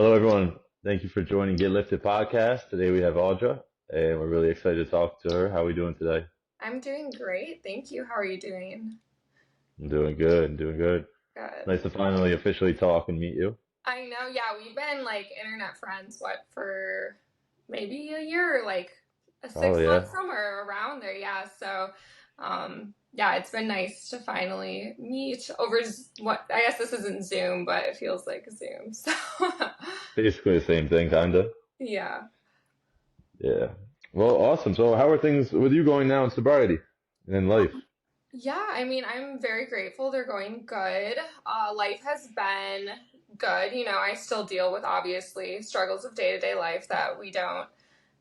Hello, everyone. Thank you for joining Get Lifted podcast. Today we have Audra, and we're really excited to talk to her. How are we doing today? I'm doing great. Thank you. How are you doing? I'm doing good. I'm doing good. Good. Nice to finally officially talk and meet you. I know, yeah, we've been like internet friends, what, for maybe a year, like a Oh 6 month yeah, somewhere around there, yeah. So, yeah, it's been nice to finally meet over what I guess this isn't Zoom, but it feels like Zoom. So, basically the same thing, kinda. yeah. Yeah. Well, awesome. So, how are things with you going now in sobriety and in life? Yeah, I mean, I'm very grateful they're going good. Life has been good. I still deal with obviously struggles of day-to-day life that we don't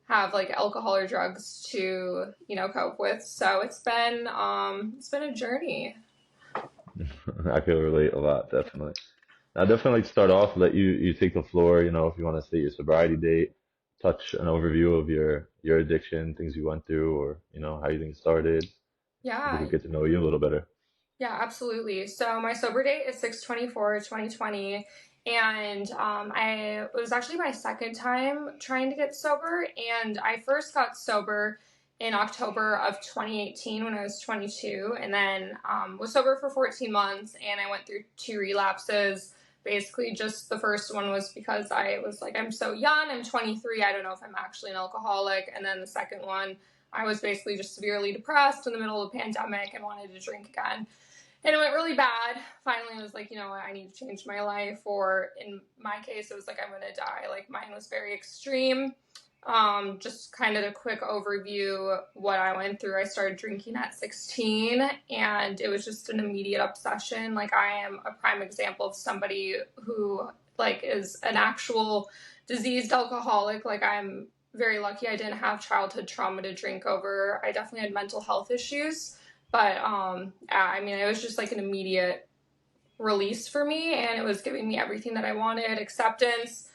have like alcohol or drugs to, cope with. So it's been a journey. I can relate a lot, definitely. I definitely like to start off, let you take the floor. If you want to state your sobriety date, touch an overview of your addiction, things you went through, or how you think it started. So we Yeah, could get to know you a little better. yeah, absolutely. So my sober date is 6/24/2020, and it was actually my second time trying to get sober, and I first got sober in October of 2018 when I was 22, and then was sober for 14 months, and I went through two relapses. Basically, just the first one was because I was like, I'm so young, I'm 23, I don't know if I'm actually an alcoholic, and then the second one, I was basically just severely depressed in the middle of the pandemic and wanted to drink again. And it went really bad. Finally, I was like, you know what, I need to change my life. Or in my case, it was like, I'm going to die. Like, mine was very extreme. Just kind of a quick overview what I went through. I started drinking at 16, and it was just an immediate obsession. Like, I am a prime example of somebody who like is an actual diseased alcoholic. Like, I'm very lucky I didn't have childhood trauma to drink over. I definitely had mental health issues, but I mean, it was just like an immediate release for me, and it was giving me everything that I wanted: acceptance,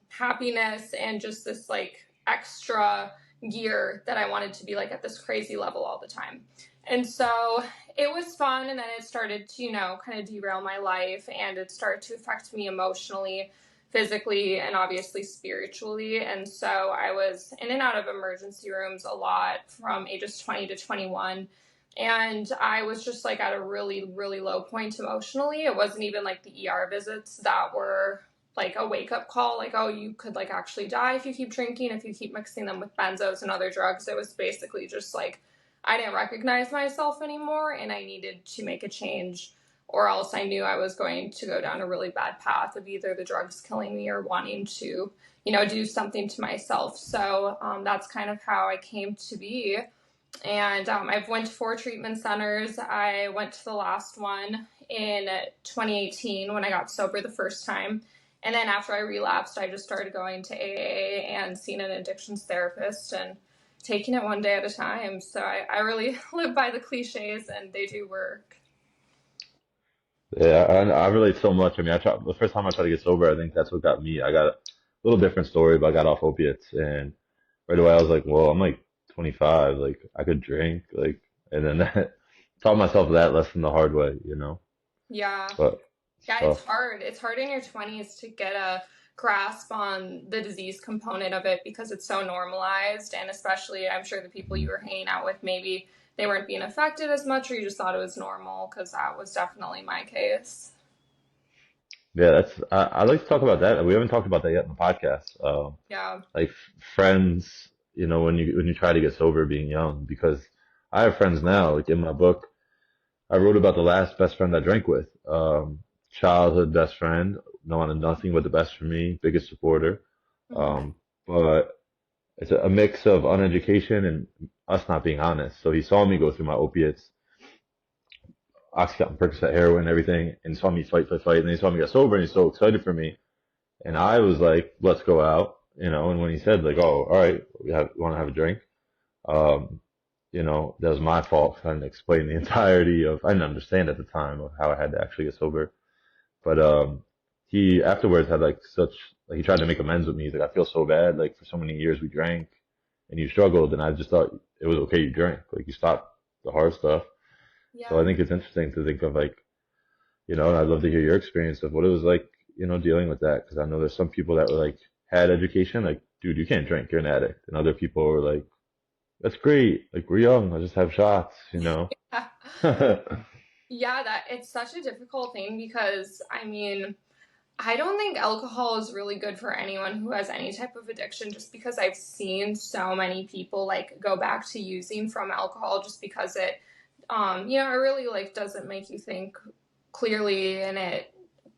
happiness, and just this like extra gear that I wanted to be like at this crazy level all the time. And so it was fun, and then it started to, kind of derail my life, and it started to affect me emotionally, physically, and obviously spiritually. And so I was in and out of emergency rooms a lot from ages 20 to 21, and I was just like at a really, really low point emotionally. It wasn't even like the ER visits that were like a wake up call, like, oh, you could like actually die if you keep drinking, if you keep mixing them with benzos and other drugs. It was basically just like I didn't recognize myself anymore, and I needed to make a change, or else I knew I was going to go down a really bad path of either the drugs killing me or wanting to, do something to myself. So that's kind of how I came to be. And I've went to 4 treatment centers. I went to the last one in 2018 when I got sober the first time. And then after I relapsed, I just started going to AA and seeing an addictions therapist and taking it one day at a time. So I really live by the cliches, and they do work. Yeah, I relate so much. I mean, the first time I tried to get sober, I think that's what got me. I got a little different story, but I got off opiates, and right away I was like, well, I'm like 25, like I could drink, like, and then that taught myself that lesson the hard way. Yeah. But it's Yeah, it's tough. hard. It's hard in your 20s to get a grasp on the disease component of it because it's so normalized. And especially, I'm sure the people you were hanging out with, maybe they weren't being affected as much, or you just thought it was normal, because that was definitely my case. Yeah, I like to talk about that. We haven't talked about that yet in the podcast. Yeah. Like friends, when you try to get sober being young, because I have friends now. Like in my book, I wrote about the last best friend I drank with. Childhood best friend, no wanted nothing but the best for me, biggest supporter. Mhm. But it's a mix of uneducation and us not being honest. So he saw me go through my opiates, Oxycontin, Percocet, heroin, everything, and saw me fight, fight, fight. And then he saw me get sober, and he's so excited for me. And I was like, let's go out. And when he said like, oh, all right, want to have a drink. Um, that was my fault trying to explain the entirety of, I didn't understand at the time of how I had to actually get sober. But, he afterwards had like he tried to make amends with me. He's like, I feel so bad. Like for so many years we drank and you struggled. And I just thought it was okay. You drank, like you stopped the hard stuff. So I Yeah. think it's interesting to think of like, and I'd love to hear your experience of what it was like, dealing with that? Because I know there's some people that were like had education, like, dude, you can't drink, you're an addict, and other people were like, that's great, like we're young, I'll just have shots. Yeah, that it's such a difficult thing because I mean, I don't think alcohol is really good for anyone who has any type of addiction just because I've seen so many people like go back to using from alcohol just because it really like doesn't make you think clearly and it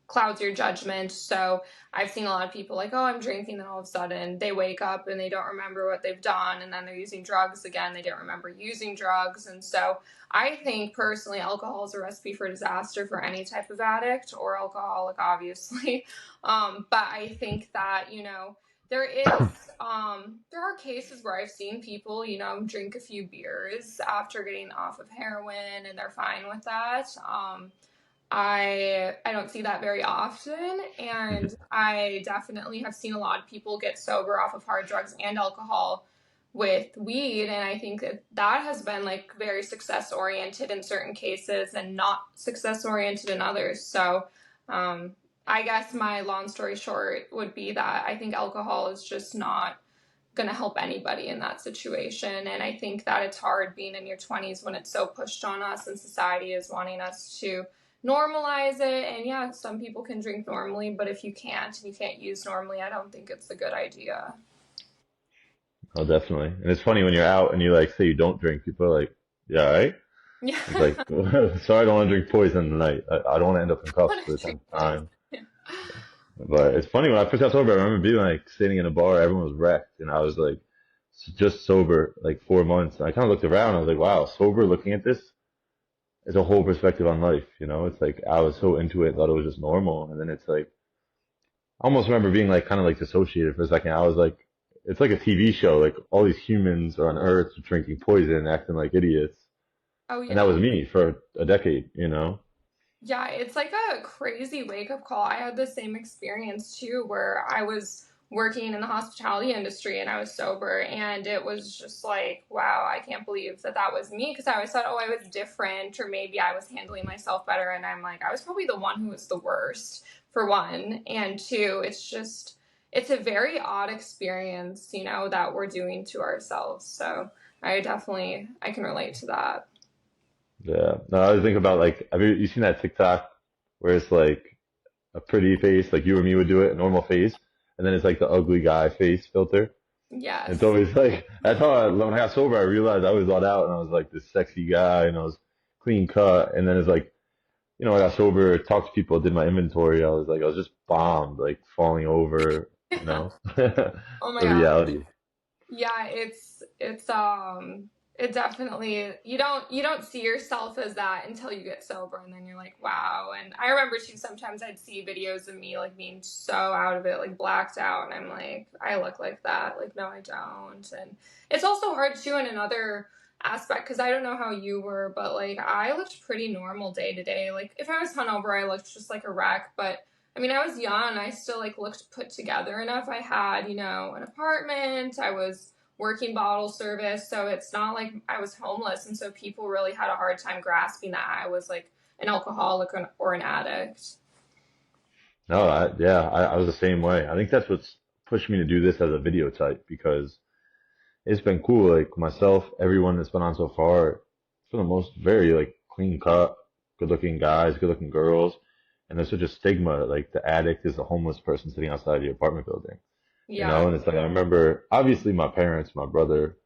clouds your judgment. So I've seen a lot of people like, oh, I'm drinking, and all of a sudden they wake up and they don't remember what they've done, and then they're using drugs again. They don't remember using drugs. And so I think personally, alcohol is a recipe for disaster for any type of addict or alcoholic, obviously. But I think that, there are cases where I've seen people, drink a few beers after getting off of heroin and they're fine with that. I don't see that very often, and I definitely have seen a lot of people get sober off of hard drugs and alcohol with weed, and I think that has been like very success oriented in certain cases and not success oriented in others. So, I guess my long story short would be that I think alcohol is just not going to help anybody in that situation. And I think that it's hard being in your 20s when it's so pushed on us and society is wanting us to normalize it. And yeah, some people can drink normally, but if you can't and you can't use normally, I don't think it's a good idea. Oh, definitely. And it's funny when you're out and you like say you don't drink, people are like, yeah, all right. Yeah. It's like, sorry, I don't want to drink poison tonight. I don't want to end up in What cuffs a for the drink 10th poison. time. Yeah. But it's funny when I first got sober, I remember being like sitting in a bar, everyone was wrecked, and I was like just sober like 4 months. And I kind of looked around, I was like, wow, sober looking at this is a whole perspective on life. It's like I was so into it, thought it was just normal, and then it's like I almost remember being like kind of like dissociated for a second. I was like, it's like a TV show, like all these humans are on Earth drinking poison, acting like idiots, Oh, and that yeah. was me for a decade. Yeah, it's like a crazy wake up call. I had the same experience too, where I was working in the hospitality industry and I was sober, and it was just like, wow, I can't believe that that was me because I always thought, oh, I was different, or maybe I was handling myself better. And I'm like, I was probably the one who was the worst, for one. And two, it's a very odd experience, that we're doing to ourselves. So I can relate to that. Yeah. No, I was thinking about like, have you seen that TikTok where it's like a pretty face, like you or me would do it, a normal face, and then it's like the ugly guy face filter. And it's Yes. always like that's how when I got sober, I realized I was let out, and I was like this sexy guy, and I was clean cut. And then it's like, I got sober, talked to people, did my inventory. I was just bombed, like falling over, the Oh my God. reality. Yeah, it definitely you don't see yourself as that until you get sober, and then you're like, wow. And I remember too, sometimes I'd see videos of me like being so out of it, like blacked out, and I'm like, I look like that. Like, no, I don't. And it's also hard too in another aspect because I don't know how you were, but like I looked pretty normal day to day. Like if I was hungover, I looked just like a wreck, but I mean, I was young. I still like looked put together enough. I had, an apartment. I was working bottle service, so it's not like I was homeless. And so people really had a hard time grasping that I was like an alcoholic or an addict. No, yeah, I was the same way. I think that's what's pushed me to do this as a video type because it's been cool. Like myself, everyone that's been on so far, for the most very like clean cut, good looking guys, good looking girls. And there's such a stigma, like the addict is a homeless person sitting outside your apartment building, Yeah. and it's like I remember obviously my parents, my brother,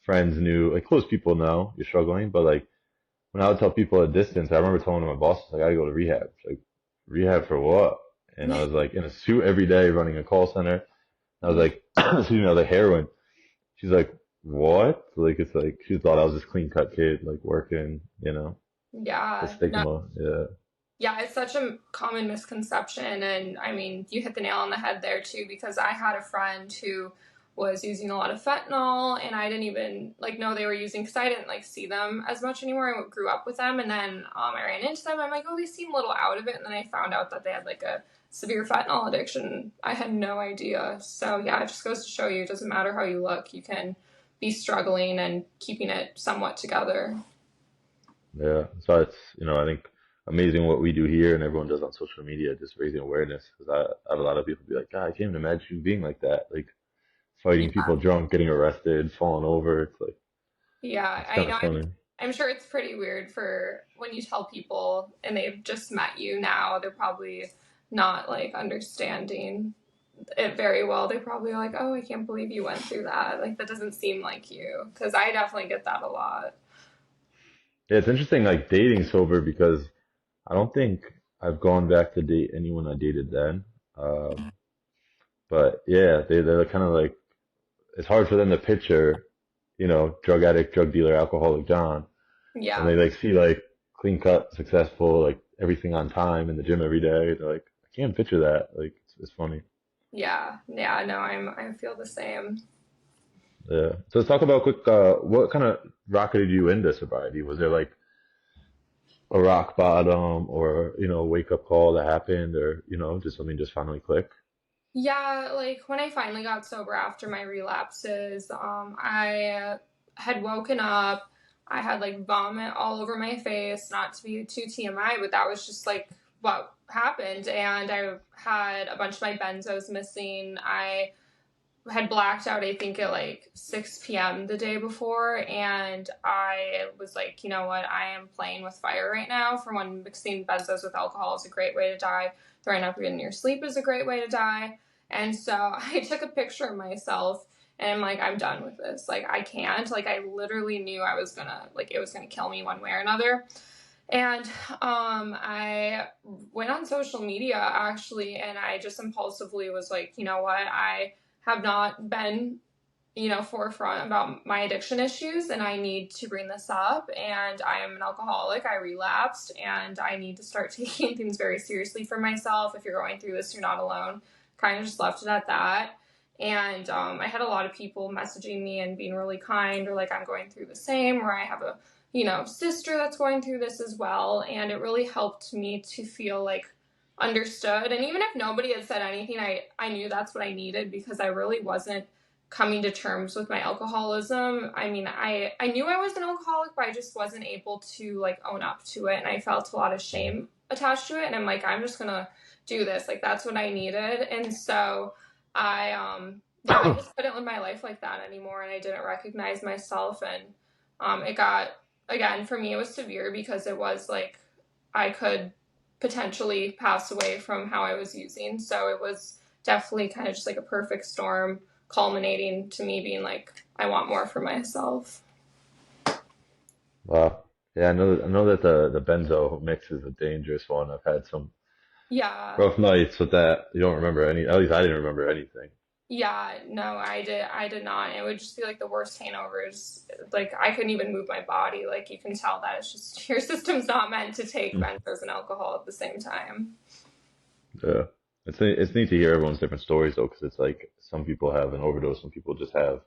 friends knew, like close people know you're struggling, but like when I would tell people at a distance, I remember telling my boss, like, I gotta go to rehab. She's like, rehab for what? And I was like in a suit every day running a call center. I was like, excuse me, I was like heroin. She's like, what? Like, it's like, she thought I was this clean cut kid, like working. The Yeah. No. stigma. Yeah. Yeah, it's such a common misconception. And I mean, you hit the nail on the head there too, because I had a friend who was using a lot of fentanyl, and I didn't even like know they were using because I didn't like see them as much anymore. I grew up with them, and then I ran into them. I'm like, oh, they seem a little out of it. And then I found out that they had like a severe fentanyl addiction. I had no idea. So yeah, it just goes to show you, it doesn't matter how you look, you can be struggling and keeping it somewhat together. Yeah. So it's, I think amazing what we do here and everyone does on social media, just raising awareness. Because I have a lot of people be like, God, I can't even imagine you being like that, like fighting Yeah. people drunk, getting arrested, falling over. It's like Yeah, it's I kind know. of funny. I'm sure it's pretty weird for when you tell people and they've just met you now, they're probably not like understanding it very well. They're probably like, "Oh, I can't believe you went through that." Like that doesn't seem like you, because I definitely get that a lot. Yeah, it's interesting, like dating sober because I don't think I've gone back to date anyone I dated then. Um, but yeah, they're kind of like it's hard for them to picture, drug addict, drug dealer, alcoholic John when Yeah. they like see like clean cut, successful, like everything on time in the gym every day. They're like, I can't picture that. Like it's funny. Yeah. Yeah, no, I feel the same. Yeah. So let's talk about quick. What kind of rocketed you into sobriety? Was there like a rock bottom, or wake up call that happened, or just something just finally clicked? Yeah, like when I finally got sober after my relapses, I had woken up. I had like vomit all over my face, not to be too TMI, but that was just like what happened. And I had a bunch of my benzos missing. I had blacked out, I think, at like 6 p.m. the day before. And I was like, you know what? I am playing with fire right now. For one, mixing benzos with alcohol is a great way to die. Throwing up in your sleep is a great way to die. And so I took a picture of myself and I'm like, I'm done with this. Like, I can't. Like, I literally knew I was gonna, like, it was gonna kill me one way or another. And I went on social media actually, and I just impulsively was like, you know what? I have not been, forefront about my addiction issues, and I need to bring this up. And I am an alcoholic. I relapsed, and I need to start taking things very seriously for myself. If you're going through this, you're not alone. Kind of just left it at that. And I had a lot of people messaging me and being really kind, or like, I'm going through the same, or I have a sister that's going through this as well. And it really helped me to feel like understood. And even if nobody had said anything, I knew that's what I needed, because I really wasn't coming to terms with my alcoholism. I mean, I knew I was an alcoholic, but I just wasn't able to like own up to it. And I felt a lot of shame attached to it. And I'm like, I'm just gonna do this. Like that's what I needed. And so I just couldn't live my life like that anymore. And I didn't recognize myself. And it got, again, for me, it was severe because it was like I could potentially pass away from how I was using. So it was definitely kind of just like a perfect storm, culminating to me being like, I want more for myself. Wow. Yeah, I know that the benzo mix is a dangerous one. I've had some Yeah. rough nights with that. You don't remember any, at least I didn't remember anything. Yeah, no, I did not. It would just be like the worst hangovers. Like I couldn't even move my body. Like you can tell that it's just your system's not meant to take benzos and alcohol at the same time. Yeah. It's neat to hear everyone's different stories though, because it's like some people have an overdose, some people just have.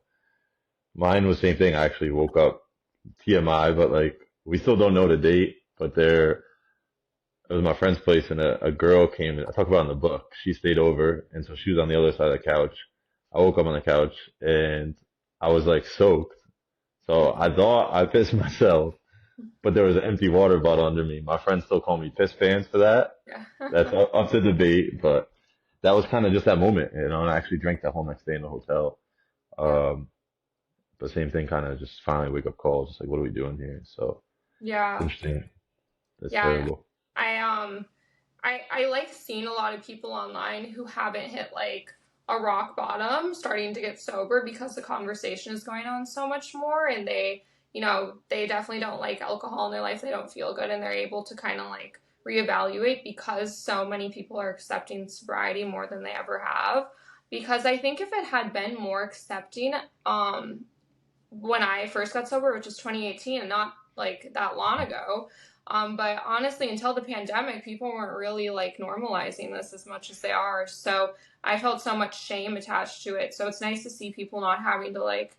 Mine was the same thing. I actually woke up TMI, but like we still don't know the date. But it was my friend's place, and a girl came. I talk about it in the book. She stayed over, and so she was on the other side of the couch. I woke up on the couch, and I was like soaked. So I thought I pissed myself, but there was an empty water bottle under me. My friends still call me piss pants for that. Yeah. That's up to debate, but that was kind of just that moment, and I actually drank that whole next day in the hotel. Yeah. Um, but same thing, kind of just finally wake up call, just like, what are we doing here? So it's Yeah. interesting. That's Yeah. terrible. I I like seeing a lot of people online who haven't hit like a rock bottom starting to get sober, because the conversation is going on so much more, and they definitely don't like alcohol in their life. They don't feel good, and they're able to kind of like reevaluate, because so many people are accepting sobriety more than they ever have. Because I think if it had been more accepting, when I first got sober, which was 2018 and not like that long ago. But honestly, until the pandemic, people weren't really like normalizing this as much as they are. So I felt so much shame attached to it. So it's nice to see people not having to like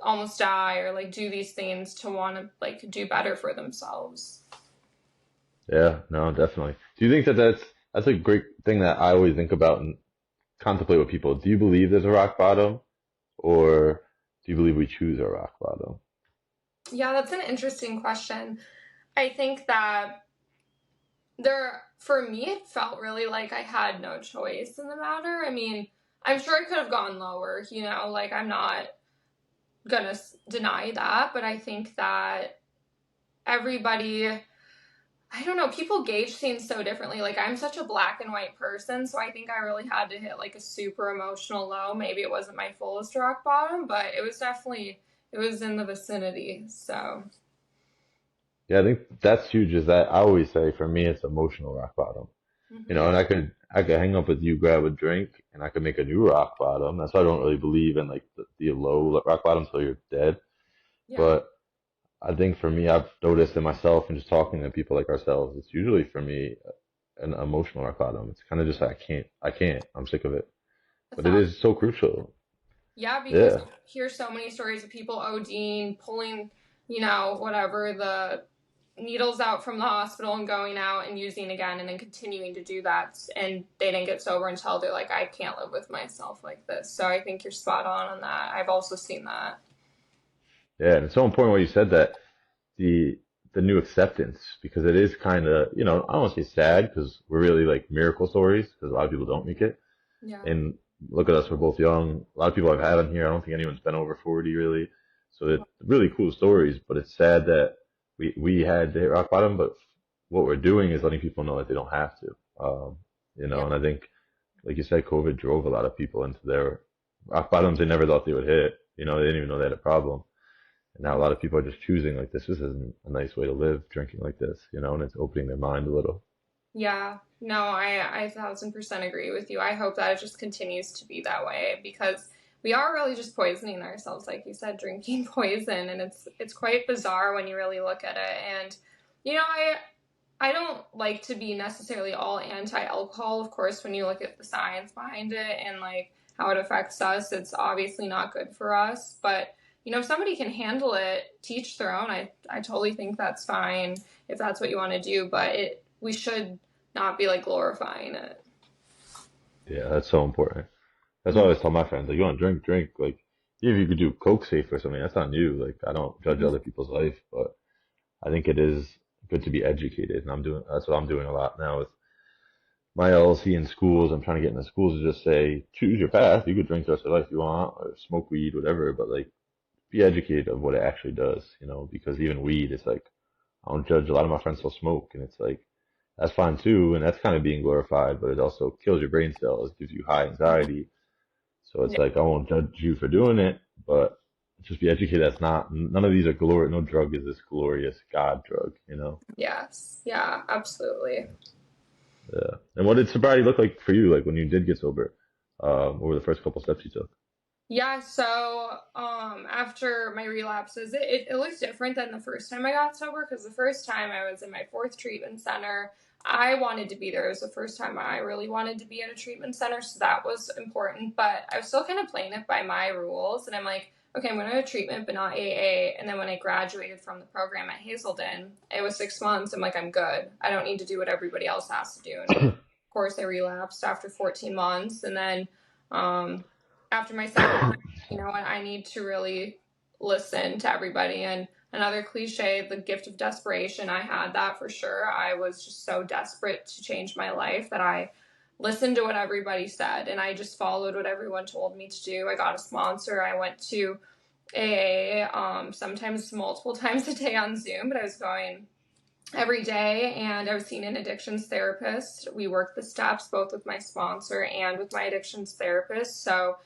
almost die or like do these things to want to like do better for themselves. Yeah, no, definitely. Do you think that that's a great thing that I always think about and contemplate with people? Do you believe there's a rock bottom, or do you believe we choose our rock bottom? Yeah, that's an interesting question. I think that For me, it felt really like I had no choice in the matter. I mean, I'm sure I could have gone lower, like I'm not gonna deny that, but I think that everybody, I don't know, people gauge things so differently. Like, I'm such a black and white person, so I think I really had to hit like a super emotional low. Maybe it wasn't my fullest rock bottom, but it was in the vicinity. So, Yeah, I think that's huge. Is that I always say for me, it's emotional rock bottom. hmm And I could hang up with you, grab a drink, and I could make a new rock bottom. That's why I don't really believe in like the low rock bottom until you're dead. yeah, But I think for me, I've noticed in myself and just talking to people like ourselves, it's usually for me an emotional rock bottom. It's kind of just like, I can't, I'm sick of it. a But it thousand. is so crucial. Yeah, because Yeah. you hear so many stories of people ODing, pulling, whatever, the needles out from the hospital and going out and using again and then continuing to do that. And they didn't get sober until they're like, I can't live with myself like this. So I think you're spot on that. I've also seen that. Yeah. And it's so important what you said that the the new acceptance because it is kind of I don't want to say sad because we're really like miracle stories because a lot of people don't make it. Yeah. And look at us, we're both young. A lot of people I've had on here, I don't think anyone's been over 40 really. So it's really cool stories, but it's sad that we had to hit rock bottom. But what we're doing is letting people know that they don't have to. Yeah. And I think, like you said, COVID drove a lot of people into their rock bottoms they never thought they would hit. They didn't even know they had a problem. And now a lot of people are just choosing like this isn't a nice way to live, drinking like this, and it's opening their mind a little. Yeah, no, I 1,000% agree with you. I hope that it just continues to be that way because we are really just poisoning ourselves, like you said, drinking poison, and it's quite bizarre when you really look at it. And I don't like to be necessarily all anti-alcohol. Of course, when you look at the science behind it and like how it affects us, it's obviously not good for us. But if somebody can handle it, teach their own. I totally think that's fine if that's what you want to do. But we should not be like glorifying it. Yeah, that's so important. That's what I Mhm. always tell my friends. Like, you want to drink, drink. Like, even if you could do Coke safe or something, that's on you. Like, I don't judge Mhm. other people's life, but I think it is good to be educated. And that's what I'm doing a lot now with my LLC in schools. I'm trying to get into schools to just say, choose your path. You could drink the rest of your life if you want, or smoke weed, whatever, but like, be educated of what it actually does, because even weed, it's like, I don't judge. A lot of my friends still smoke, and it's like, that's fine too, and that's kind of being glorified, but it also kills your brain cells, gives you high anxiety. So it's Yeah. like I won't judge you for doing it, but just be educated. That's not none of these are glory. No drug is this glorious God drug. Yes. Yeah. Absolutely. Yeah. And what did sobriety look like for you? Like when you did get sober, what were the first couple steps you took? Yeah, so after my relapses, it looks different than the first time I got sober because the first time I was in my fourth treatment center, I wanted to be there. It was the first time I really wanted to be at a treatment center, so that was important. But I was still kind of playing it by my rules, and I'm like, okay, I'm going to have treatment, but not AA. And then when I graduated from the program at Hazelden, it was 6 months. I'm like, I'm good. I don't need to do what everybody else has to do. And of course, I relapsed after 14 months, and then. Um, After my second, I need to really listen to everybody. And another cliche, the gift of desperation, I had that for sure. I was just so desperate to change my life that I listened to what everybody said and I just followed what everyone told me to do. I got a sponsor. I went to AA, sometimes multiple times a day on Zoom, but I was going every day and I was seeing an addictions therapist. We worked the steps both with my sponsor and with my addictions therapist. So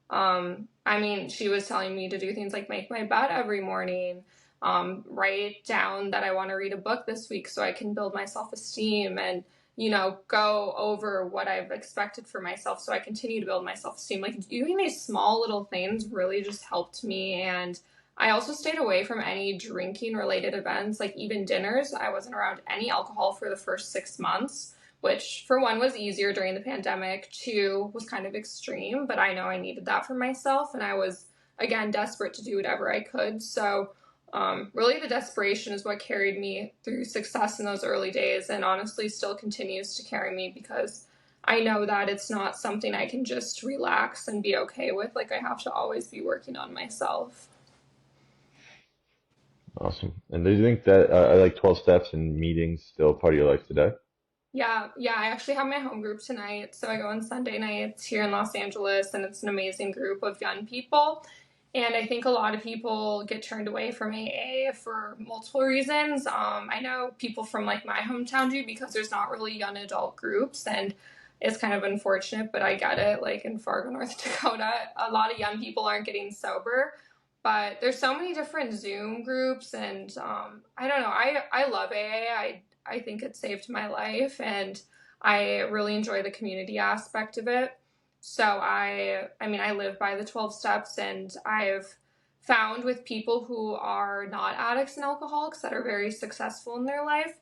I mean, she was telling me to do things like make my bed every morning, write down that I want to read a book this week so I can build my self esteem and, go over what I've expected for myself so I continue to build my self esteem. Like doing these small little things really just helped me. And I also stayed away from any drinking related events, like even dinners. I wasn't around any alcohol for the first 6 months, which for one was easier during the pandemic, two was kind of extreme, but I know I needed that for myself, and I was again desperate to do whatever I could. So really the desperation is what carried me through success in those early days, and honestly still continues to carry me because I know that it's not something I can just relax and be okay with. Like I have to always be working on myself. Awesome. And do you think that are like 12 steps and meetings still part of your life today? Yeah, I actually have my home group tonight. So I go on Sunday nights here in Los Angeles, and it's an amazing group of young people. And I think a lot of people get turned away from AA for multiple reasons. I know people from like my hometown do because there's not really young adult groups, and it's kind of unfortunate, but I get it. Like in Fargo, North Dakota, a lot of young people aren't getting sober. But there's so many different Zoom groups, and I don't know. I love AA. I think it saved my life, and I really enjoy the community aspect of it. So I mean, I live by the 12 steps, and I've found with people who are not addicts and alcoholics that are very successful in their life,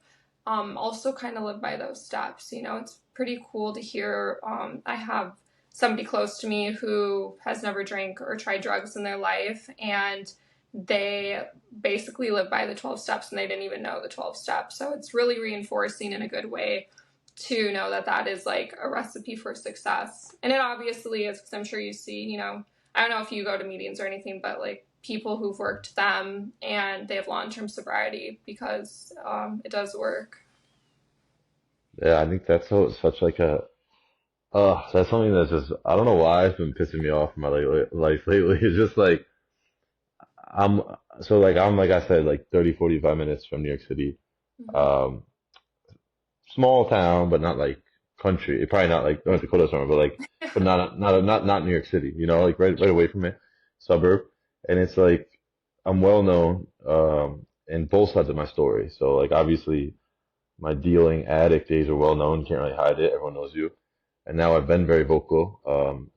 also kind of live by those steps. You know, it's pretty cool to hear. I have somebody close to me who has never drank or tried drugs in their life, and they basically live by the 12 steps and they didn't even know the 12 steps. So it's really reinforcing in a good way to know that that is like a recipe for success. And it obviously is, because I'm sure you see, you know, I don't know if you go to meetings or anything, but like people who've worked them and they have long-term sobriety because it does work. Yeah, I think that's so such like a that's something that's just I don't know why it's been pissing me off in my life lately. It's just like I'm I'm like I said like 30, 45 minutes from New York City. Mm-hmm. Um, Small town, but not like country. Probably not like North Dakota or somewhere, but like, but not New York City. You know, like right away from it, suburb. And it's like I'm well known in both sides of my story. So like obviously my dealing addict days are well known. Can't really hide it. Everyone knows you. And now I've been very vocal.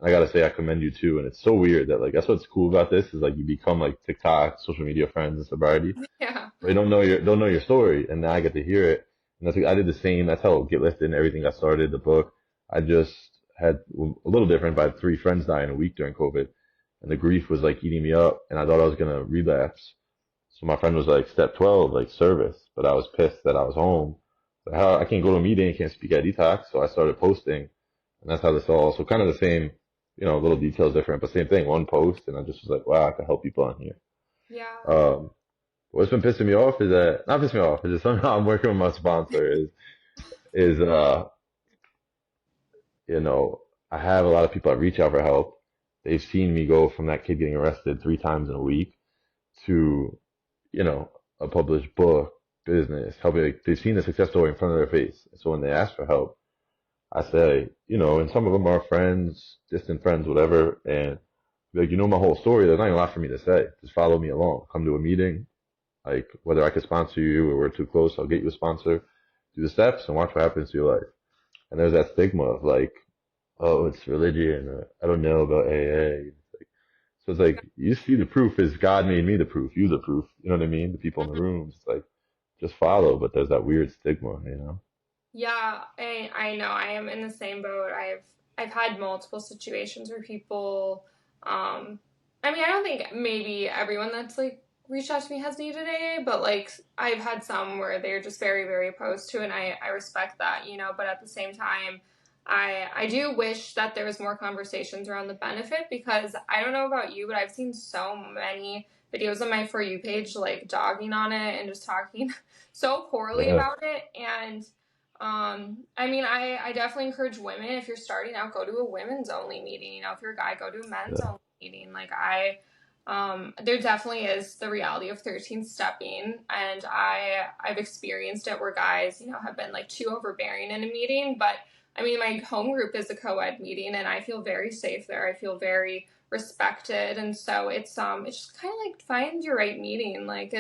I gotta say I commend you too. And it's so weird that like that's what's cool about this is like you become like TikTok, social media friends and sobriety. Yeah. They don't know your story, and now I get to hear it. And that's I did the same. That's how Get Lifted and everything got started. The book. I just had a little different, but I had three friends die in a week during COVID, and the grief was like eating me up, and I thought I was gonna relapse. So my friend was like, step 12, like service, but I was pissed that I was home. So how I can't go to a meeting, can't speak at detox, so I started posting, and that's how this all. So kind of the same, little details different, but same thing. One post, and I just was like, wow, I can help people on here. Yeah. Um, What's been pissing me off is that not pissing me off is that somehow I'm working with my sponsor is you know I have a lot of people that reach out for help. They've seen me go from that kid getting arrested three times in a week to you know a published book, business, helping. Like, they've seen the success story in front of their face. So when they ask for help, I say and some of them are friends, distant friends, whatever, and like my whole story. There's not even a lot for me to say. Just follow me along. Come to a meeting. Like whether I could sponsor you or we're too close, I'll get you a sponsor. Do the steps and watch what happens to your life. And there's that stigma of like, oh, it's religion. Or, I don't know about AA. So it's like you see the proof is God made me the proof, you the proof. You know what I mean? The people in the rooms. It's like just follow, but there's that weird stigma. Yeah, I know. I am in the same boat. I've had multiple situations where people, I mean, I don't think maybe everyone that's like reached out to me has needed AA, but like I've had some where they're just very, very opposed to it, and I respect that, you know, but at the same time, I do wish that there was more conversations around the benefit, because I don't know about you, but I've seen so many videos on my For You page like dogging on it and just talking so poorly Yeah, about it. And I mean, I definitely encourage women, if you're starting out, go to a women's only meeting. You know, if you're a guy, go to a men's yeah, only meeting. Like there definitely is the reality of 13 stepping, and I've experienced it where guys, you know, have been like too overbearing in a meeting. But I mean, my home group is a co-ed meeting, and I feel very safe there. I feel very respected, and so it's just kind of like find your right meeting. Like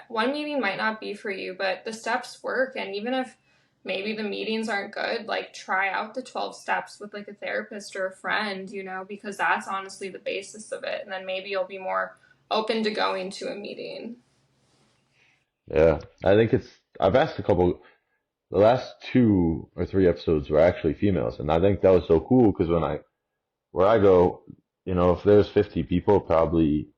one meeting might not be for you, but the steps work, and even if maybe the meetings aren't good, like try out the 12 steps with like a therapist or a friend, you know, because that's honestly the basis of it. And then maybe you'll be more open to going to a meeting. yeah. I think I've asked a couple. The last two or three episodes were actually females, and I think that was so cool because where I go, if there's 50 people, probably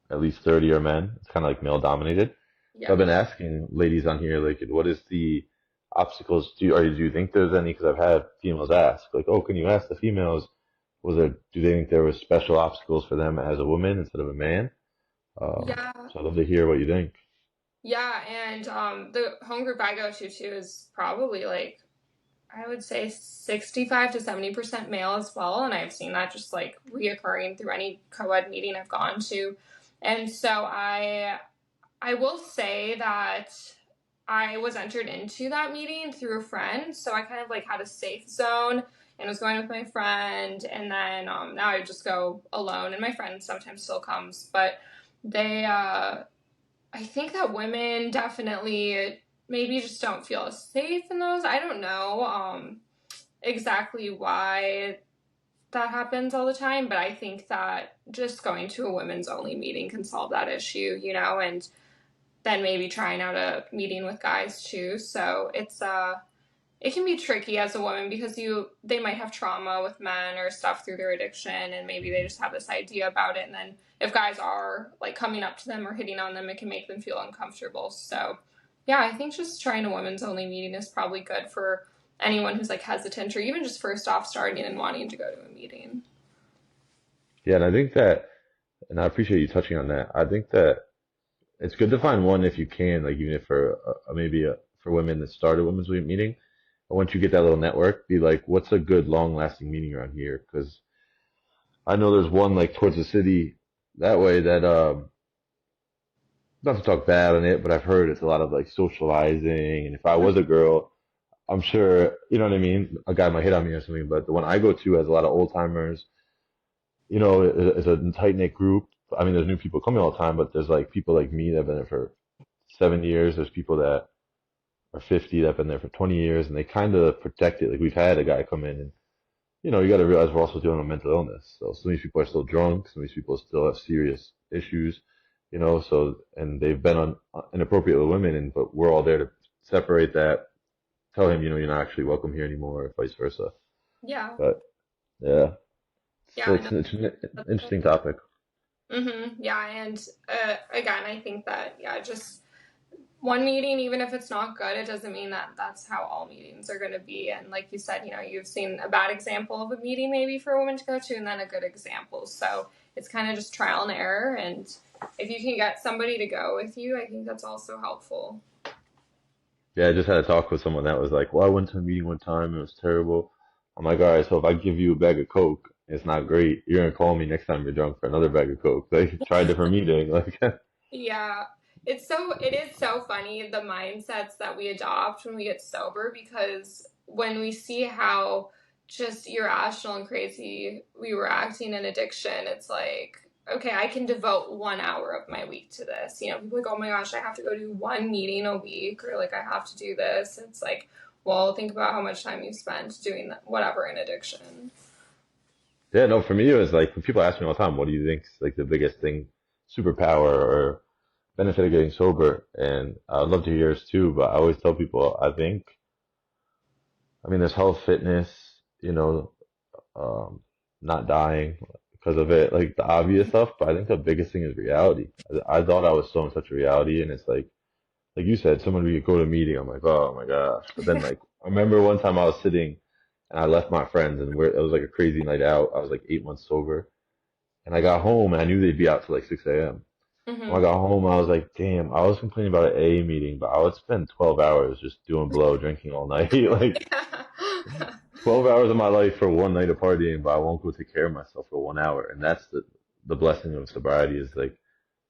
at least 30 are men. It's kind of like male dominated. So I've Yeah. been asking ladies on here, like, what is the obstacles? Do you think there's any? Because I've had females ask, like, oh, can you ask the females? Do they think there was special obstacles for them as a woman instead of a man? Yeah. So I'd love to hear what you think. Yeah, and the home group I go to too is probably like I would say 65 to 70% male as well, and I've seen that just like reoccurring through any co-ed meeting I've gone to. And so I will say that I was entered into that meeting through a friend, so I kind of like had a safe zone and was going with my friend, and then now I just go alone, and my friend sometimes still comes, but they I think that women definitely maybe just don't feel as safe in those. I don't know exactly why that happens all the time, but I think that just going to a women's only meeting can solve that issue, and then maybe trying out a meeting with guys too. So it can be tricky as a woman because they might have trauma with men or stuff through their addiction, and maybe they just have this idea about it, and then if guys are like coming up to them or hitting on them, it can make them feel uncomfortable. So yeah, I think just trying a women's only meeting is probably good for anyone who's like hesitant or even just first off starting and wanting to go to a meeting. Yeah, and I think that, and I appreciate you touching on that. I think that it's good to find one if you can, like even if for maybe for women that start a women's week meeting, and once you get that little network, be like, what's a good long-lasting meeting around here? Because I know there's one like towards the city that way that not to talk bad on it, but I've heard it's a lot of like socializing, and if I was a girl, I'm sure, you know what I mean? A guy might hit on me or something, but the one I go to has a lot of old timers. It's a tight knit group. I mean, there's new people coming all the time, but there's like people like me that have been there for 7 years. There's people that are 50 that have been there for 20 years, and they kind of protect it. Like we've had a guy come in, and you got to realize we're also dealing with mental illness. So some of these people are still drunk. Some of these people still have serious issues. So and they've been on inappropriate with women, and but we're all there to separate that. Tell him, you're not actually welcome here anymore, or vice versa. Yeah. But yeah, so Yeah, it's an no. interesting topic. Yeah, and again, I think that just one meeting, even if it's not good, it doesn't mean that that's how all meetings are going to be. And like you said, you've seen a bad example of a meeting maybe for a woman to go to, and then a good example. So it's kind of just trial and error. And if you can get somebody to go with you, I think that's also helpful. Yeah, I just had a talk with someone that was like, "Well, I went to a meeting one time, it was terrible." I'm like, "All right, so if I give you a bag of Coke, it's not great. You're gonna call me next time you're drunk for another bag of Coke. Like, try a different meeting." Like, Yeah. It is so funny the mindsets that we adopt when we get sober, because when we see how just irrational and crazy we were acting in addiction, it's like, okay, I can devote 1 hour of my week to this. People are like, oh my gosh, I have to go do one meeting a week, or like I have to do this. It's like, well, think about how much time you spent doing that, whatever in addiction. yeah, no, for me it was like when people ask me all the time, "What do you think is like the biggest thing, superpower or benefit of getting sober?" And I'd love to hear yours too, but I always tell people, I mean, there's health, fitness, you know, um, not dying because of it, like the obvious stuff. But I think the biggest thing is reality. I thought I was so in such a reality, and it's like you said, someone we could go to a meeting. I'm like, oh my gosh. But then like, I remember one time I was sitting and I left my friends, and it was like a crazy night out. I was like 8 months sober, and I got home and I knew they'd be out till like 6 a.m. When I Hmm. got home, I was like, damn, I was complaining about an AA meeting, but I would spend 12 hours just doing blow, drinking all night. Like, Yeah. 12 hours of my life for one night of partying, but I won't go take care of myself for 1 hour. And that's the blessing of sobriety is like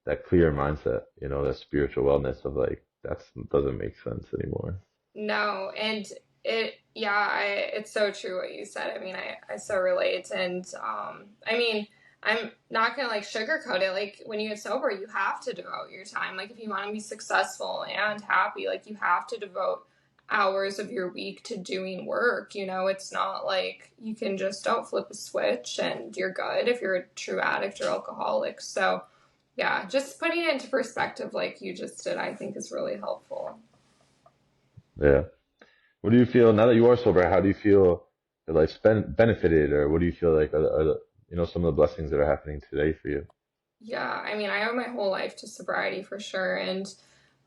that clear mindset, that spiritual wellness of like, that doesn't make sense anymore. No, and it's so true what you said. I mean, I so relate. And I mean, I'm not gonna like sugarcoat it. Like when you get sober, you have to devote your time. Like if you want to be successful and happy, like you have to devote hours of your week to doing work. It's not like you can just don't flip a switch and you're good if you're a true addict or alcoholic. So yeah, just putting it into perspective like you just did, I think is really helpful. Yeah. What do you feel now that you are sober? How do you feel your life's benefited, or what do you feel like are some of the blessings that are happening today for you? Yeah, I mean, I owe my whole life to sobriety for sure. And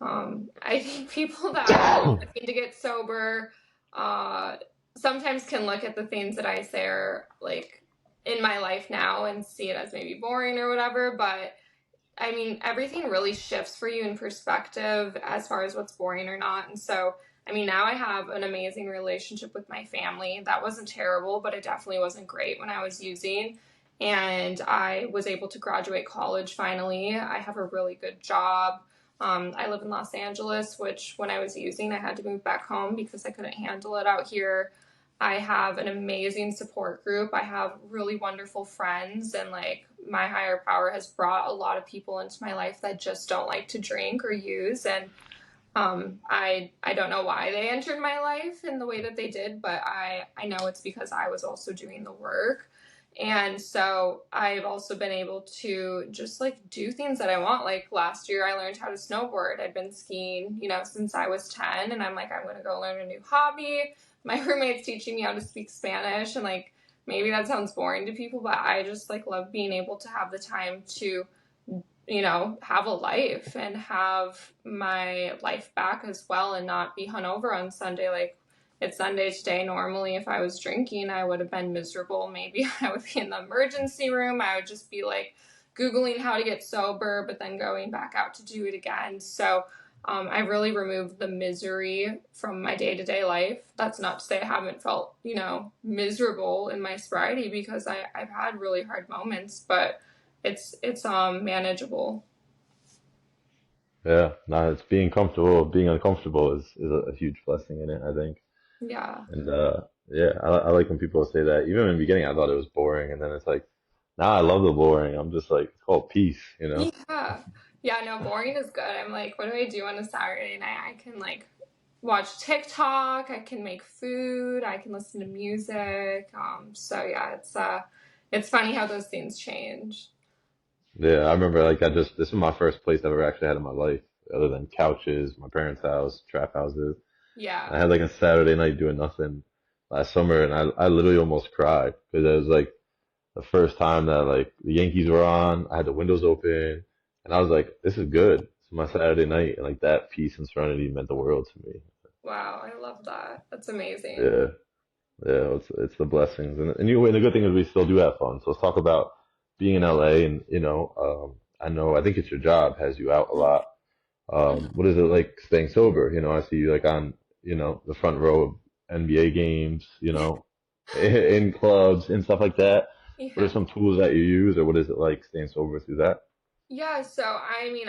I think people that are looking to get sober uh, sometimes can look at the things that I say are like in my life now and see it as maybe boring or whatever. But I mean, everything really shifts for you in perspective as far as what's boring or not. And so, I mean, now I have an amazing relationship with my family. That wasn't terrible, but it definitely wasn't great when I was using. And I was able to graduate college finally. I have a really good job. I live in Los Angeles, which when I was using, I had to move back home because I couldn't handle it out here. I have an amazing support group. I have really wonderful friends, and like my higher power has brought a lot of people into my life that just don't like to drink or use. And I don't know why they entered my life in the way that they did, but I know it's because I was also doing the work. And so I've also been able to just like do things that I want. Like last year, I learned how to snowboard. I'd been skiing, since I was 10, and I'm like, I'm going to go learn a new hobby. My roommate's teaching me how to speak Spanish, and like maybe that sounds boring to people, but I just like love being able to have the time to have a life and have my life back as well and not be hungover on Sunday. Like it's Sunday today. Normally, if I was drinking, I would have been miserable. Maybe I would be in the emergency room. I would just be like Googling how to get sober, but then going back out to do it again. So I really removed the misery from my day to day life. That's not to say I haven't felt, miserable in my sobriety because I've had really hard moments, but it's manageable. Yeah, no, it's being comfortable. Being uncomfortable is a huge blessing in it, I think. Yeah. And yeah, I like when people say that. Even in the beginning, I thought it was boring, and then it's like, nah, I love the boring. I'm just like, it's called peace, you know? Yeah. Yeah, no, boring is good. I'm like, what do I do on a Saturday night? I can like watch TikTok, I can make food, I can listen to music. So yeah, it's funny how those things change. Yeah, I remember like this is my first place I've ever actually had in my life, other than couches, my parents' house, trap houses. I Yeah. had like a Saturday night doing nothing last summer, and I literally almost cried because it was like the first time that like the Yankees were on. I had the windows open, and I was like, "This is good. It's my Saturday night," and like that peace and serenity meant the world to me. Wow, I love that. That's amazing. Yeah, yeah, it's the blessings, and the good thing is we still do have fun. So let's talk about being in LA, and I think it's your job has you out a lot. What is it like staying sober? I see you like on the front row of NBA games, in clubs and stuff like that. What are Yeah. some tools that you use, or what is it like staying sober through that? Yeah, so I mean,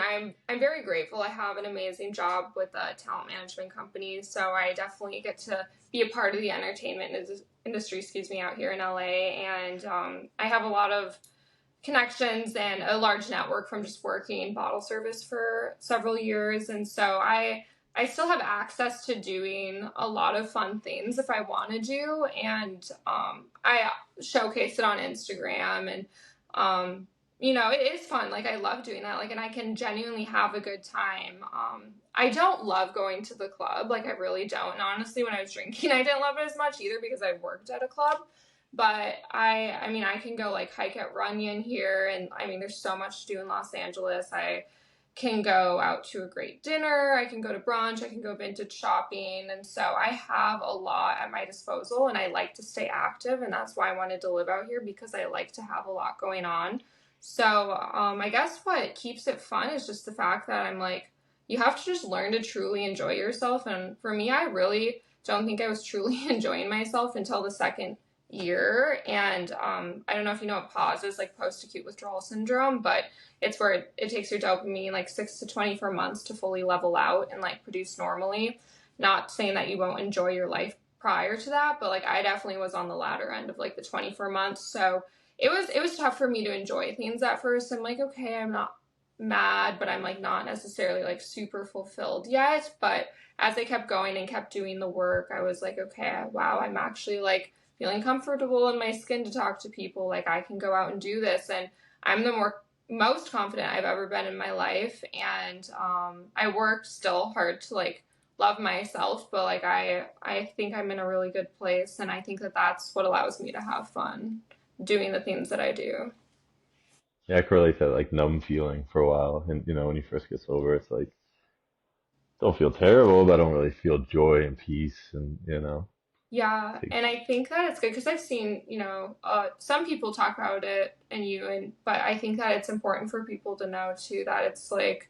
I'm very grateful. I have an amazing job with a talent management company, so I definitely get to be a part of the entertainment industry, excuse me, out here in LA, and I have a lot of connections and a large network from just working bottle service for several years, and so I still have access to doing a lot of fun things if I want to do, and I showcase it on Instagram, and it is fun. Like I love doing that. Like, and I can genuinely have a good time. I don't love going to the club. Like I really don't. And honestly, when I was drinking, I didn't love it as much either because I worked at a club. But I mean, I can go like hike at Runyon here, and I mean, there's so much to do in Los Angeles. I can go out to a great dinner. I can go to brunch. I can go vintage shopping, and so I have a lot at my disposal, and I like to stay active, and that's why I wanted to live out here because I like to have a lot going on. So I guess what keeps it fun is just the fact that I'm like, you have to just learn to truly enjoy yourself, and for me, I really don't think I was truly enjoying myself until the second year. And I don't know if you know what pause is, like post acute withdrawal syndrome, but it's where it takes your dopamine like 6 to 24 months to fully level out and like produce normally. Not saying that you won't enjoy your life prior to that, but like I definitely was on the latter end of like the 24 months. So it was tough for me to enjoy things at first. I'm like, okay, I'm not mad, but I'm like not necessarily like super fulfilled yet. But as I kept going and kept doing the work, I was like, okay, wow, I'm actually like feeling comfortable in my skin to talk to people. Like I can go out and do this, and I'm the most confident I've ever been in my life. And I worked still hard to like love myself, but like I think I'm in a really good place, and I think that that's what allows me to have fun doing the things that I do. Yeah, I correlate that like numb feeling for a while, and when you first get sober, it's like don't feel terrible, but I don't really feel joy and peace, and. Yeah, Like, and I think that it's good because I've seen, some people talk about it but I think that it's important for people to know too that it's like,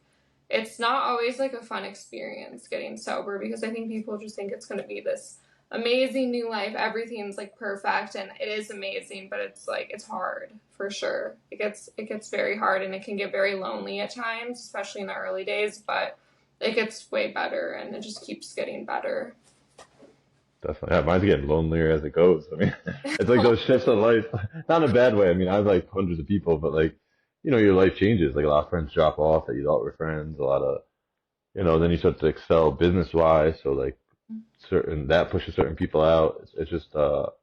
it's not always like a fun experience getting sober because I think people just think it's going to be this amazing new life. Everything's like perfect and it is amazing, but it's like, it's hard for sure. It gets very hard and it can get very lonely at times, especially in the early days, but it gets way better and it just keeps getting better. definitely. Yeah, mine's getting lonelier as it goes. I mean, it's like those shifts of life, not in a bad way. I mean, I have like hundreds of people, but like, your life changes. Like a lot of friends drop off that you thought were friends. A lot of, then you start to excel business wise. So like that pushes certain people out. It's just, but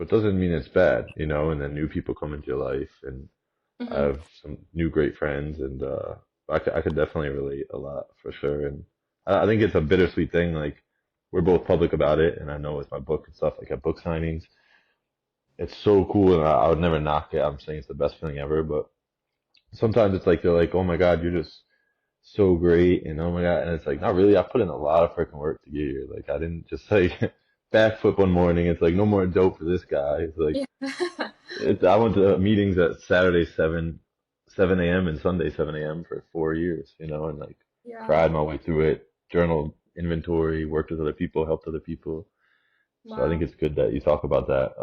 it doesn't mean it's bad, and then new people come into your life and I Mhm. have some new great friends and, I could definitely relate a lot for sure. And I think it's a bittersweet thing. Like we're both public about it. And I know with my book and stuff, like at book signings, it's so cool. And I would never knock it. I'm saying it's the best feeling ever, but sometimes it's like, they're like, oh my God, you're just so great. And oh my God. And it's like, not really. I put in a lot of freaking work to get here. Like I didn't just like backflip one morning. It's like, no more dope for this guy. It's like, Yeah. I went to meetings at Saturday 7 a.m. and Sunday 7 a.m. for 4 years, and like Yeah. cried my way through it, journaled inventory, worked with other people, helped other people. So I think Wow. it's good that you talk about that.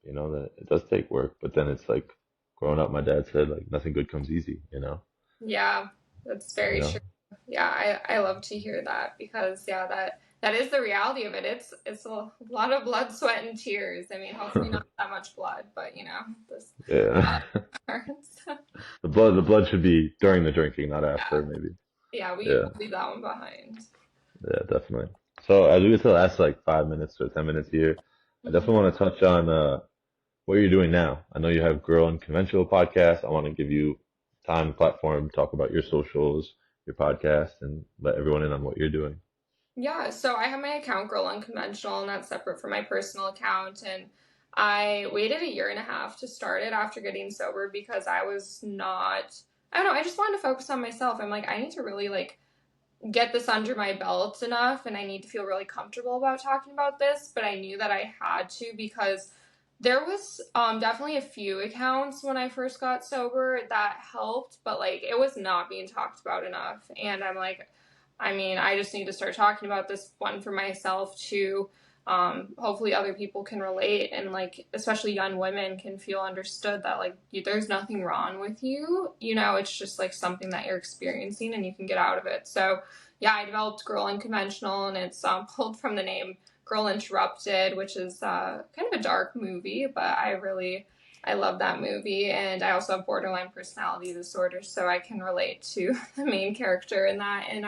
That it does take work, but then it's like growing up, my dad said like nothing good comes easy, Yeah, that's you very true. know. Yeah, I love to hear that because yeah, that is the reality of it. It's a lot of blood, sweat, and tears. I mean, hopefully not that much blood, but this Yeah. parts. The blood should be during the drinking, not Yeah, after, maybe. yeah, Yeah. we'll leave that one behind. Yeah, definitely. So as we get to the last like 5 minutes or 10 minutes here, I Hmm. definitely want to touch on what you're doing now. I know you have Girl Unconventional podcast. I want to give you time, platform, talk about your socials, your podcast, and let everyone in on what you're doing. Yeah, so I have my account Girl Unconventional, and that's separate from my personal account. And I waited a year and a half to start it after getting sober because I was not, I don't know, I just wanted to focus on myself. I'm like, I need to really like get this under my belt enough and I need to feel really comfortable about talking about this, but I knew that I had to because there was definitely a few accounts when I first got sober that helped, but like it was not being talked about enough. And I'm like, I mean, I just need to start talking about this one for myself too. Hopefully other people can relate and like especially young women can feel understood that like there's nothing wrong with you, it's just like something that you're experiencing and you can get out of it. So yeah, I developed Girl Unconventional and it's pulled from the name Girl Interrupted, which is kind of a dark movie, but I love that movie, and I also have borderline personality disorder, so I can relate to the main character in that. And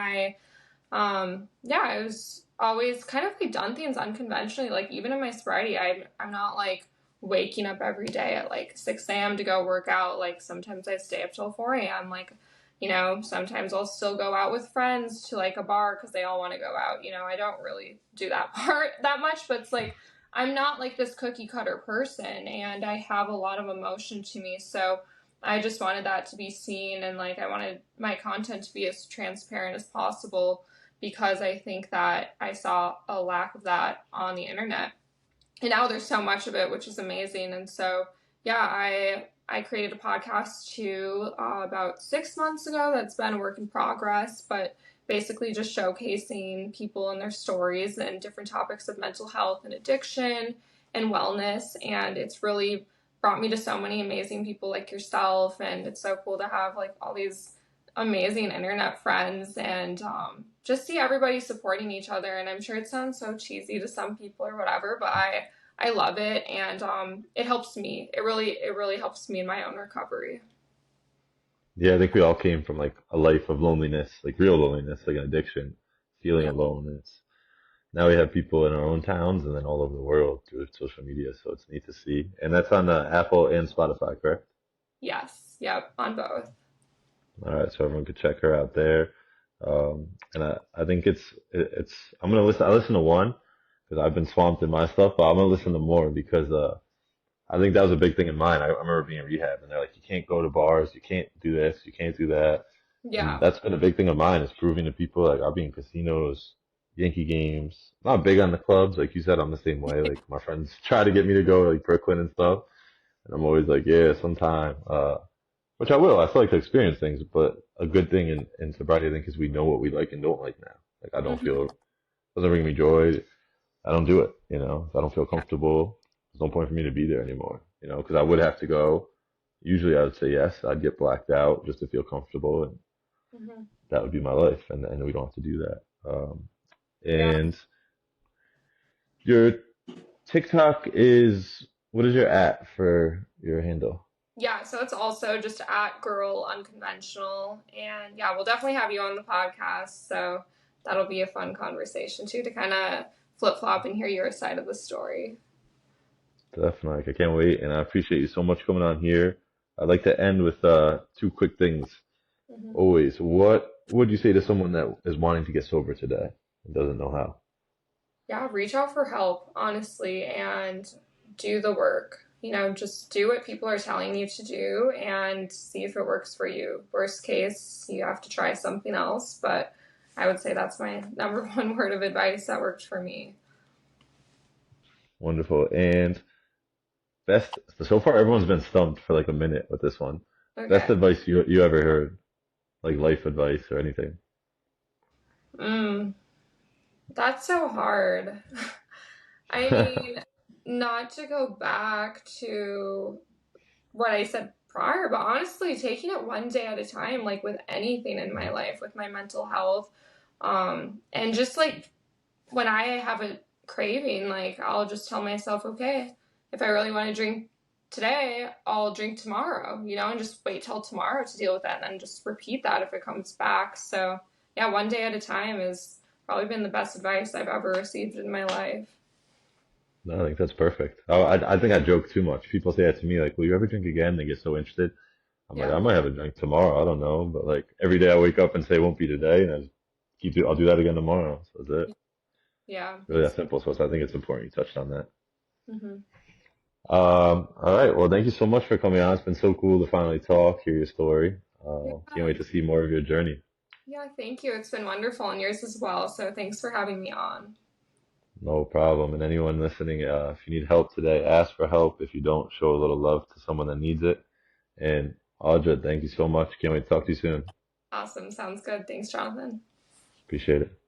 yeah, I was always kind of like done things unconventionally. Like even in my sobriety, I'm not like waking up every day at like 6 a.m. to go work out. Like sometimes I stay up till 4 a.m. Like, sometimes I'll still go out with friends to like a bar because they all want to go out. I don't really do that part that much, but it's like I'm not like this cookie cutter person and I have a lot of emotion to me. So I just wanted that to be seen and like I wanted my content to be as transparent as possible because I think that I saw a lack of that on the internet. And now there's so much of it, which is amazing. And so, yeah, I created a podcast too about 6 months ago. That's been a work in progress, but basically just showcasing people and their stories and different topics of mental health and addiction and wellness. And it's really brought me to so many amazing people like yourself. And it's so cool to have like all these amazing internet friends and just see everybody supporting each other. And I'm sure it sounds so cheesy to some people or whatever, but I love it and it helps me. It really helps me in my own recovery. Yeah, I think we all came from like a life of loneliness, like real loneliness, like an addiction, feeling Yeah. alone. It's now we have people in our own towns and then all over the world through social media, so it's neat to see. And that's on Apple and Spotify, correct? Yes. Yep. On both. All right, so everyone could check her out there. And I think it's I'm gonna listen. I listen to one because I've been swamped in my stuff, but I'm gonna listen to more because I think that was a big thing in mine. I remember being in rehab and they're like, you can't go to bars, you can't do this, you can't do that, and Yeah. that's been a big thing of mine is proving to people like I'll be in casinos. Yankee games. Not big on the clubs, like you said. I'm the same way. Like my friends try to get me to go like Brooklyn and stuff, and I'm always like, yeah, sometime. Which I will. I still like to experience things, but a good thing in sobriety, I think, is we know what we like and don't like now. Like I don't Hmm. feel doesn't bring me joy. I don't do it. If I don't feel Yeah. comfortable, there's no point for me to be there anymore. Because I would have to go. Usually, I would say yes. I'd get blacked out just to feel comfortable, and Hmm. that would be my life. And we don't have to do that. Yeah. And your TikTok is what is your at for your handle? Yeah, so it's also just at Girl Unconventional. And yeah, we'll definitely have you on the podcast. So that'll be a fun conversation too to kind of flip flop and hear your side of the story. Definitely. Like, I can't wait, and I appreciate you so much coming on here. I'd like to end with two quick things. Hmm. Always, what would you say to someone that is wanting to get sober today and doesn't know how? Yeah, reach out for help, honestly, and do the work. Just do what people are telling you to do and see if it works for you. Worst case, you have to try something else, but I would say that's my number one word of advice that worked for me. Wonderful. And best, so far everyone's been stumped for like a minute with this one. Best Okay. advice you ever heard, like life advice or anything. Mm, that's so hard. I mean, not to go back to what I said prior, but honestly, taking it one day at a time, like with anything in my life, with my mental health, and just like when I have a craving, like I'll just tell myself, okay, if I really want to drink today, I'll drink tomorrow, and just wait till tomorrow to deal with that, and then just repeat that if it comes back. So yeah, one day at a time has probably been the best advice I've ever received in my life. No, I think that's perfect. I think I joke too much. People say that to me, like, "Will you ever drink again?" They get so interested. I'm like, Yeah, I might have a drink tomorrow. I don't know, but like every day I wake up and say it won't be today, and I'll do that again tomorrow. So that's it. yeah, Really that simple. So I think it's important you touched on that. hmm, All right. Well, thank you so much for coming on. It's been so cool to finally talk, hear your story. Can't yeah, wait to see more of your journey. yeah. Thank you. It's been wonderful, and yours as well. So thanks for having me on. No problem. And anyone listening, if you need help today, ask for help. If you don't, show a little love to someone that needs it. And Audra, thank you so much. Can't wait to talk to you soon. Awesome. Sounds good. Thanks, Jonathan. Appreciate it.